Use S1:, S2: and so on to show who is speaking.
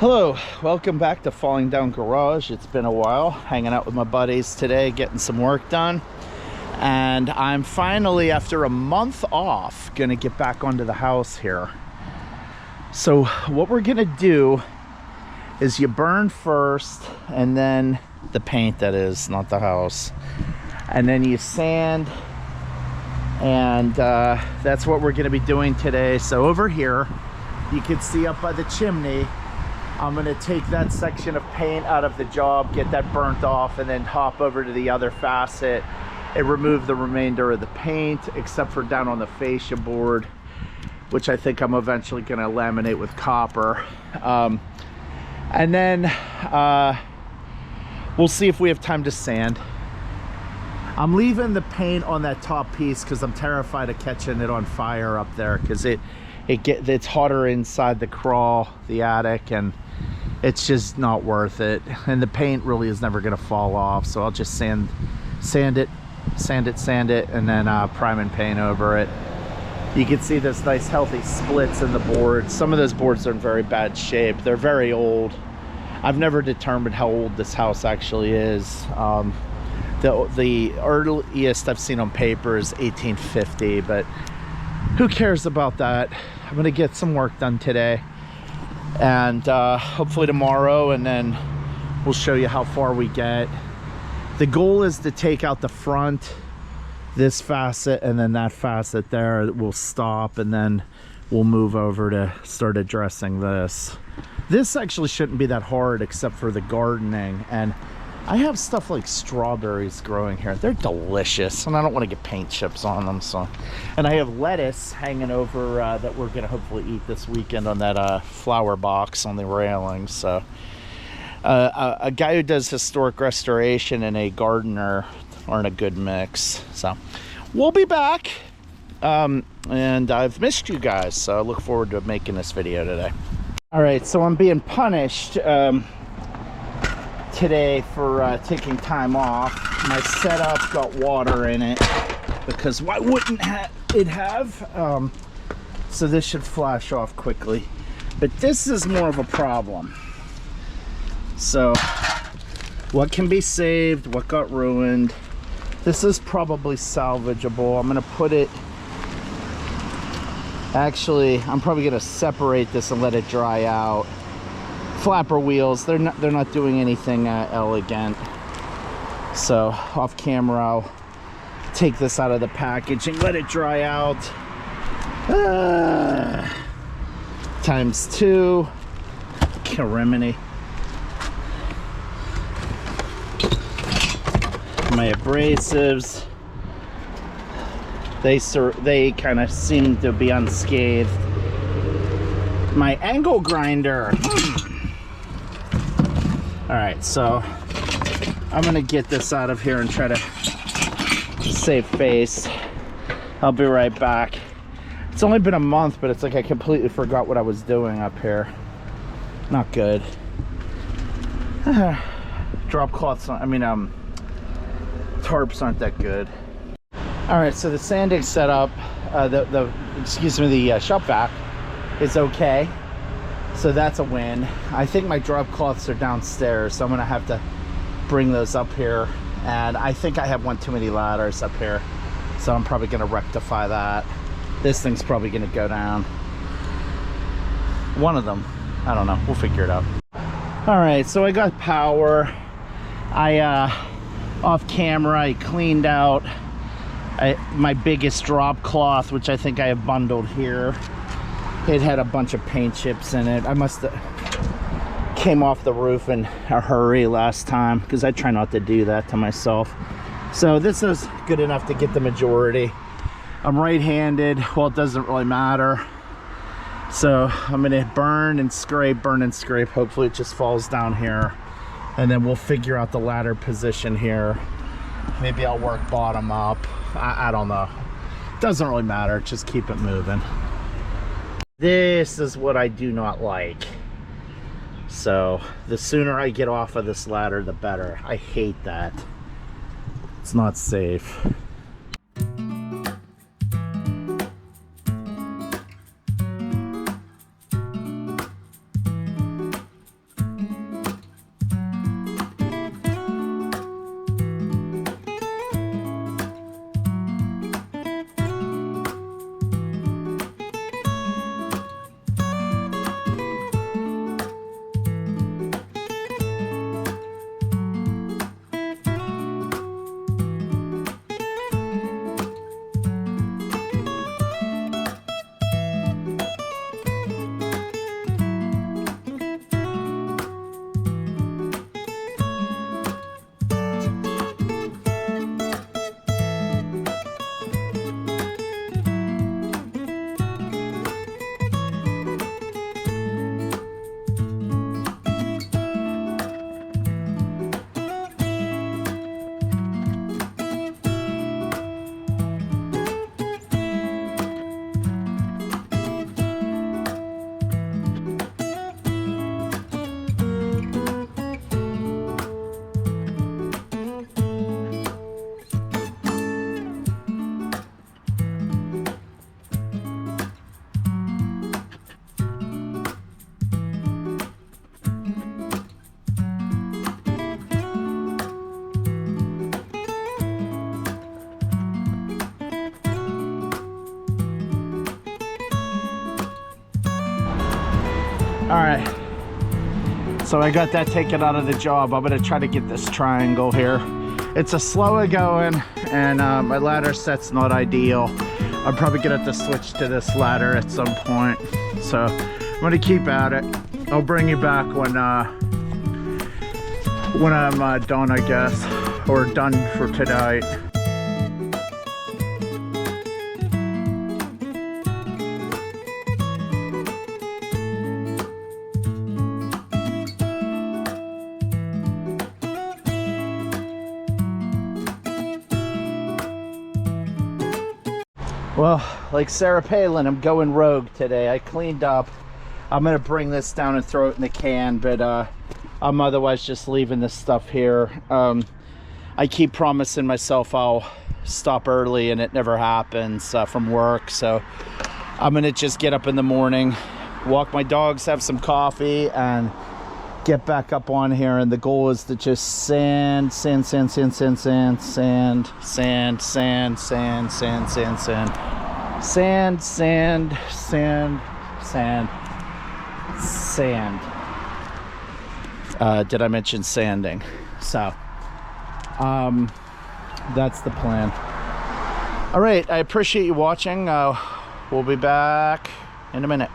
S1: Hello, welcome back to Falling Down Garage. It's been a while, hanging out with my buddies today, getting some work done. And I'm finally, after a month off, gonna get back onto the house here. So what we're gonna do is you burn first, and then the paint, that is, not the house. And then you sand, and that's what we're gonna be doing today. So over here, you can see up by the chimney, I'm gonna take that section of paint out of the job, get that burnt off, and then hop over to the other facet and remove the remainder of the paint, except for down on the fascia board, which I think I'm eventually gonna laminate with copper. And then we'll see if we have time to sand. I'm leaving the paint on that top piece because I'm terrified of catching it on fire up there, because it's hotter inside the crawl, the attic, and it's just not worth it. And the paint really is never going to fall off, so I'll just sand it, and then prime and paint over it. You can see this nice healthy splits in the boards. Some of those boards are in very bad shape. They're very old. I've never determined how old this house actually is. The earliest I've seen on paper is 1850, but who cares about that? I'm gonna get some work done today, and hopefully tomorrow, and then we'll show you how far we get. The goal is to take out the front, this facet, and then that facet there will stop, and then we'll move over to start addressing this. This actually shouldn't be that hard, except for the gardening, and I have stuff like strawberries growing here. They're delicious, and I don't want to get paint chips on them. So, and I have lettuce hanging over that we're gonna hopefully eat this weekend on that flower box on the railing. So a guy who does historic restoration and a gardener aren't a good mix. So we'll be back, and I've missed you guys, so I look forward to making this video today. All right, so I'm being punished today for taking time off. My setup got water in it, because why wouldn't it have? So this should flash off quickly, but this is more of a problem. So what can be saved, what got ruined? This is probably salvageable. I'm gonna put it, actually I'm probably gonna separate this and let it dry out. Flapper wheels, they're not doing anything elegant. So off camera, I'll take this out of the package and let it dry out. ×2 Carimini. My abrasives, they kind of seem to be unscathed. My angle grinder. All right, so I'm gonna get this out of here and try to save face. I'll be right back. It's only been a month, but it's like I completely forgot what I was doing up here. Not good. Drop cloths, tarps aren't that good. All right, so the sanding setup, the shop vac is okay. So that's a win. I think my drop cloths are downstairs, so I'm gonna have to bring those up here. And I think I have one too many ladders up here, so I'm probably gonna rectify that. This thing's probably gonna go down. One of them, I don't know, we'll figure it out. All right, so I got power. Off camera, I cleaned out my biggest drop cloth, which I think I have bundled here. It had a bunch of paint chips in it. I must have came off the roof in a hurry last time, because I try not to do that to myself. So this is good enough to get the majority. I'm right-handed. Well, it doesn't really matter. So I'm gonna burn and scrape. Hopefully it just falls down here, and then we'll figure out the ladder position here. Maybe I'll work bottom up. I don't know. Doesn't really matter. Just keep it moving. This is what I do not like. So the sooner I get off of this ladder, the better. I hate that. It's not safe. right, so I got that taken out of the job. I'm gonna try to get this triangle here. It's a slower going, and my ladder set's not ideal. I'm probably gonna have to switch to this ladder at some point. So I'm gonna keep at it. I'll bring you back when I'm done, I guess, or done for tonight. Well, like Sarah Palin, I'm going rogue today. I cleaned up. I'm gonna bring this down and throw it in the can, but I'm otherwise just leaving this stuff here. I keep promising myself I'll stop early, and it never happens from work. So I'm gonna just get up in the morning, walk my dogs, have some coffee, and get back up on here. And the goal is to just sand, sand, sand, sand, sand, sand, sand, sand, sand, sand, sand, sand, sand, sand, sand, sand, sand, sand. Did I mention sanding? So that's the plan. All right, I appreciate you watching. We'll be back in a minute.